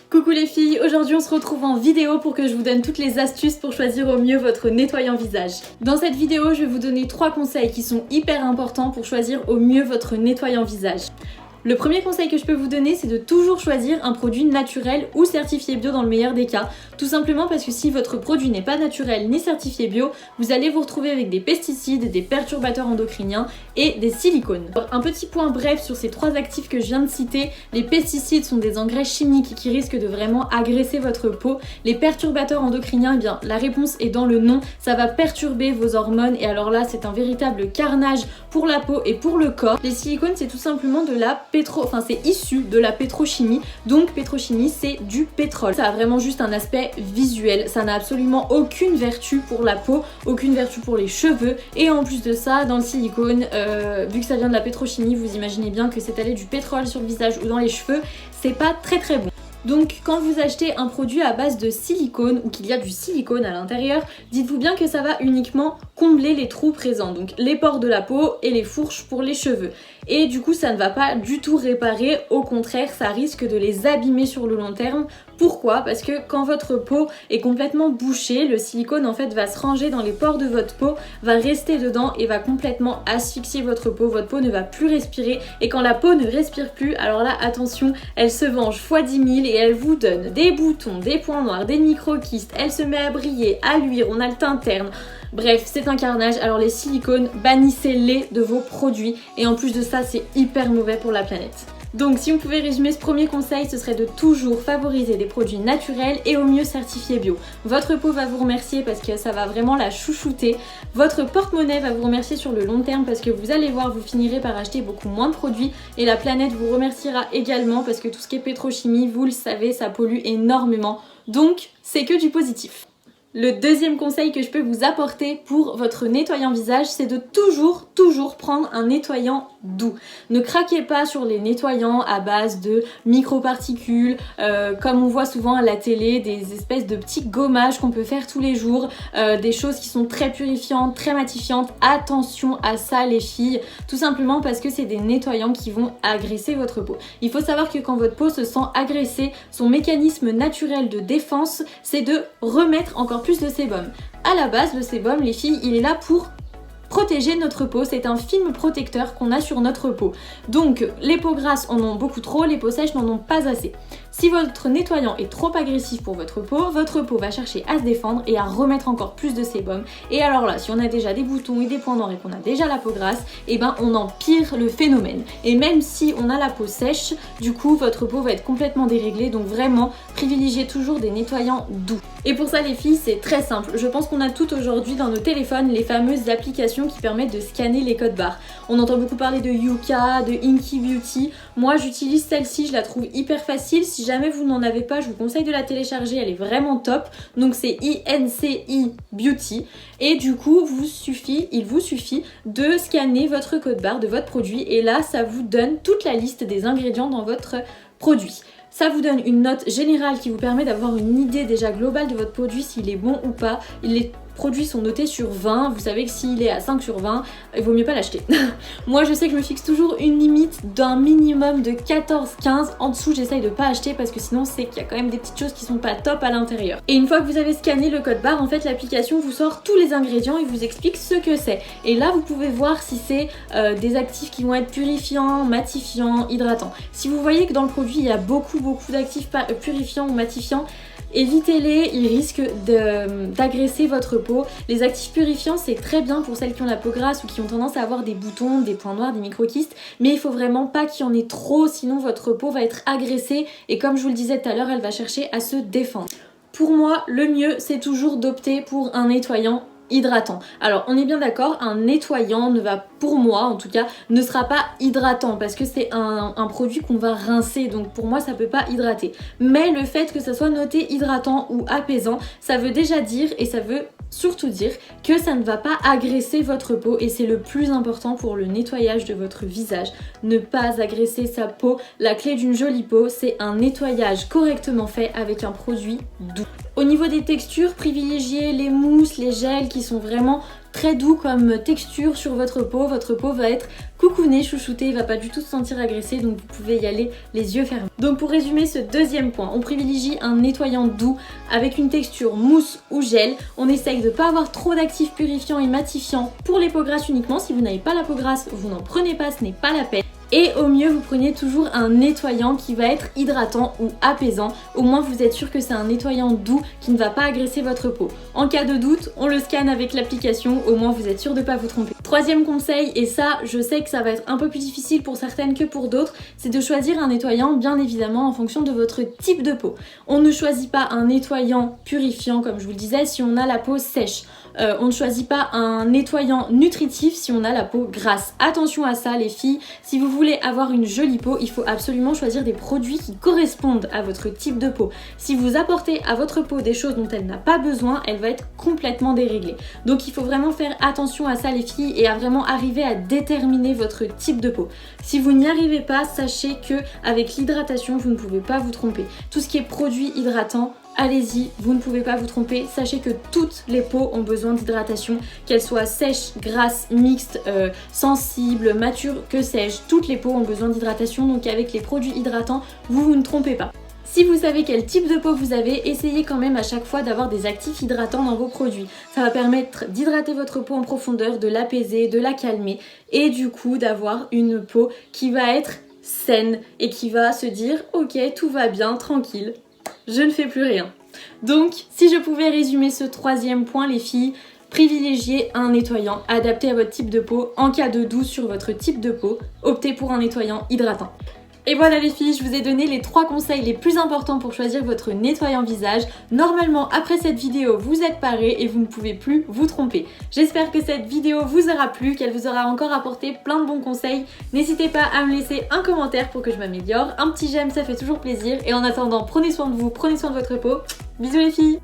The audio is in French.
Coucou les filles, aujourd'hui on se retrouve en vidéo pour que je vous donne toutes les astuces pour choisir au mieux votre nettoyant visage. Dans cette vidéo, je vais vous donner 3 conseils qui sont hyper importants pour choisir au mieux votre nettoyant visage. Le premier conseil que je peux vous donner, c'est de toujours choisir un produit naturel ou certifié bio dans le meilleur des cas. Tout simplement parce que si votre produit n'est pas naturel ni certifié bio, vous allez vous retrouver avec des pesticides, des perturbateurs endocriniens et des silicones. Alors, un petit point bref sur ces 3 actifs que je viens de citer. Les pesticides sont des engrais chimiques qui risquent de vraiment agresser votre peau. Les perturbateurs endocriniens, eh bien la réponse est dans le nom, ça va perturber vos hormones et alors là c'est un véritable carnage pour la peau et pour le corps. Les silicones, c'est tout simplement de la c'est issu de la pétrochimie, donc pétrochimie c'est du pétrole. Ça a vraiment juste un aspect visuel, ça n'a absolument aucune vertu pour la peau, aucune vertu pour les cheveux et en plus de ça, dans le silicone, vu que ça vient de la pétrochimie, vous imaginez bien que s'étaler du pétrole sur le visage ou dans les cheveux, c'est pas très bon. Donc quand vous achetez un produit à base de silicone ou qu'il y a du silicone à l'intérieur, dites-vous bien que ça va uniquement combler les trous présents, donc les pores de la peau et les fourches pour les cheveux. Et du coup ça ne va pas du tout réparer, au contraire ça risque de les abîmer sur le long terme. Pourquoi? Parce que quand votre peau est complètement bouchée, le silicone en fait va se ranger dans les pores de votre peau, va rester dedans et va complètement asphyxier votre peau ne va plus respirer et quand la peau ne respire plus, alors là attention, elle se venge x 10 000 et elle vous donne des boutons, des points noirs, des micro-kystes, elle se met à briller, à luire, on a le teint terne. Bref, c'est un carnage, alors les silicones, bannissez-les de vos produits et en plus de ça, c'est hyper mauvais pour la planète. Donc si on pouvait résumer ce premier conseil, ce serait de toujours favoriser des produits naturels et au mieux certifiés bio. Votre peau va vous remercier parce que ça va vraiment la chouchouter. Votre porte-monnaie va vous remercier sur le long terme parce que vous allez voir, vous finirez par acheter beaucoup moins de produits et la planète vous remerciera également parce que tout ce qui est pétrochimie, vous le savez, ça pollue énormément. Donc c'est que du positif. Le deuxième conseil que je peux vous apporter pour votre nettoyant visage, c'est de toujours prendre un nettoyant doux. Ne craquez pas sur les nettoyants à base de microparticules, comme on voit souvent à la télé, des espèces de petits gommages qu'on peut faire tous les jours, des choses qui sont très purifiantes, très matifiantes. Attention à ça les filles, tout simplement parce que c'est des nettoyants qui vont agresser votre peau. Il faut savoir que quand votre peau se sent agressée, son mécanisme naturel de défense, c'est de remettre encore plus de sébum. À la base, le sébum, les filles, il est là pour protéger notre peau, c'est un film protecteur qu'on a sur notre peau. Donc les peaux grasses en ont beaucoup trop, les peaux sèches n'en ont pas assez. Si votre nettoyant est trop agressif pour votre peau va chercher à se défendre et à remettre encore plus de sébum. Et alors là, si on a déjà des boutons et des points noirs et qu'on a déjà la peau grasse, et ben on empire le phénomène. Et même si on a la peau sèche, du coup votre peau va être complètement déréglée, donc vraiment privilégiez toujours des nettoyants doux. Et pour ça les filles, c'est très simple. Je pense qu'on a toutes aujourd'hui dans nos téléphones les fameuses applications qui permettent de scanner les codes barres. On entend beaucoup parler de Yuka, de Inky Beauty. Moi j'utilise celle-ci, je la trouve hyper facile. Si jamais vous n'en avez pas, je vous conseille de la télécharger, elle est vraiment top. Donc c'est INCI Beauty. Et du coup, il vous suffit de scanner votre code barre de votre produit et là ça vous donne toute la liste des ingrédients dans votre produit. Ça vous donne une note générale qui vous permet d'avoir une idée déjà globale de votre produit, s'il est bon ou pas. Les produits sont notés sur 20, vous savez que s'il est à 5 sur 20, il vaut mieux pas l'acheter. Moi je sais que je me fixe toujours une limite d'un minimum de 14-15, en dessous j'essaye de pas acheter parce que sinon c'est qu'il y a quand même des petites choses qui sont pas top à l'intérieur. Et une fois que vous avez scanné le code barre, en fait l'application vous sort tous les ingrédients et vous explique ce que c'est. Et là vous pouvez voir si c'est des actifs qui vont être purifiants, matifiants, hydratants. Si vous voyez que dans le produit il y a beaucoup d'actifs purifiants ou matifiants, évitez-les, ils risquent d'agresser votre peau. Les actifs purifiants c'est très bien pour celles qui ont la peau grasse ou qui ont tendance à avoir des boutons, des points noirs, des micro-kystes, mais il faut vraiment pas qu'il y en ait trop, sinon votre peau va être agressée et comme je vous le disais tout à l'heure, elle va chercher à se défendre. Pour moi, le mieux c'est toujours d'opter pour un nettoyant hydratant. Alors on est bien d'accord, un nettoyant ne va, pour moi en tout cas, ne sera pas hydratant parce que c'est un produit qu'on va rincer, donc pour moi ça peut pas hydrater. Mais le fait que ça soit noté hydratant ou apaisant, ça veut déjà dire et ça veut surtout dire que ça ne va pas agresser votre peau et c'est le plus important pour le nettoyage de votre visage. Ne pas agresser sa peau. La clé d'une jolie peau, c'est un nettoyage correctement fait avec un produit doux. Au niveau des textures, privilégiez les mousses, les gels qui sont vraiment très doux comme texture sur votre peau va être coucouné, chouchouté, il va pas du tout se sentir agressé, donc vous pouvez y aller les yeux fermés. Donc pour résumer ce deuxième point, on privilégie un nettoyant doux avec une texture mousse ou gel. On essaye de pas avoir trop d'actifs purifiants et matifiants pour les peaux grasses uniquement. Si vous n'avez pas la peau grasse, vous n'en prenez pas, ce n'est pas la peine. Et au mieux, vous prenez toujours un nettoyant qui va être hydratant ou apaisant. Au moins, vous êtes sûr que c'est un nettoyant doux qui ne va pas agresser votre peau. En cas de doute, on le scanne avec l'application. Au moins, vous êtes sûr de ne pas vous tromper. Troisième conseil, et ça, je sais que ça va être un peu plus difficile pour certaines que pour d'autres, c'est de choisir un nettoyant, bien évidemment, en fonction de votre type de peau. On ne choisit pas un nettoyant purifiant, comme je vous le disais, si on a la peau sèche. On ne choisit pas un nettoyant nutritif si on a la peau grasse. Attention à ça les filles, si vous voulez avoir une jolie peau, il faut absolument choisir des produits qui correspondent à votre type de peau. Si vous apportez à votre peau des choses dont elle n'a pas besoin, elle va être complètement déréglée. Donc il faut vraiment faire attention à ça les filles et à vraiment arriver à déterminer votre type de peau. Si vous n'y arrivez pas, sachez que avec l'hydratation, vous ne pouvez pas vous tromper. Tout ce qui est produit hydratant, allez-y, vous ne pouvez pas vous tromper. Sachez que toutes les peaux ont besoin d'hydratation, qu'elles soient sèches, grasses, mixtes, sensibles, matures, que sais-je. Toutes les peaux ont besoin d'hydratation, donc avec les produits hydratants, vous ne trompez pas. Si vous savez quel type de peau vous avez, essayez quand même à chaque fois d'avoir des actifs hydratants dans vos produits. Ça va permettre d'hydrater votre peau en profondeur, de l'apaiser, de la calmer et du coup d'avoir une peau qui va être saine et qui va se dire « Ok, tout va bien, tranquille ». Je ne fais plus rien. Donc, si je pouvais résumer ce troisième point, les filles, privilégiez un nettoyant adapté à votre type de peau. En cas de doute sur votre type de peau, optez pour un nettoyant hydratant. Et voilà les filles, je vous ai donné les 3 conseils les plus importants pour choisir votre nettoyant visage. Normalement, après cette vidéo, vous êtes parés et vous ne pouvez plus vous tromper. J'espère que cette vidéo vous aura plu, qu'elle vous aura encore apporté plein de bons conseils. N'hésitez pas à me laisser un commentaire pour que je m'améliore. Un petit j'aime, ça fait toujours plaisir. Et en attendant, prenez soin de vous, prenez soin de votre peau. Bisous les filles!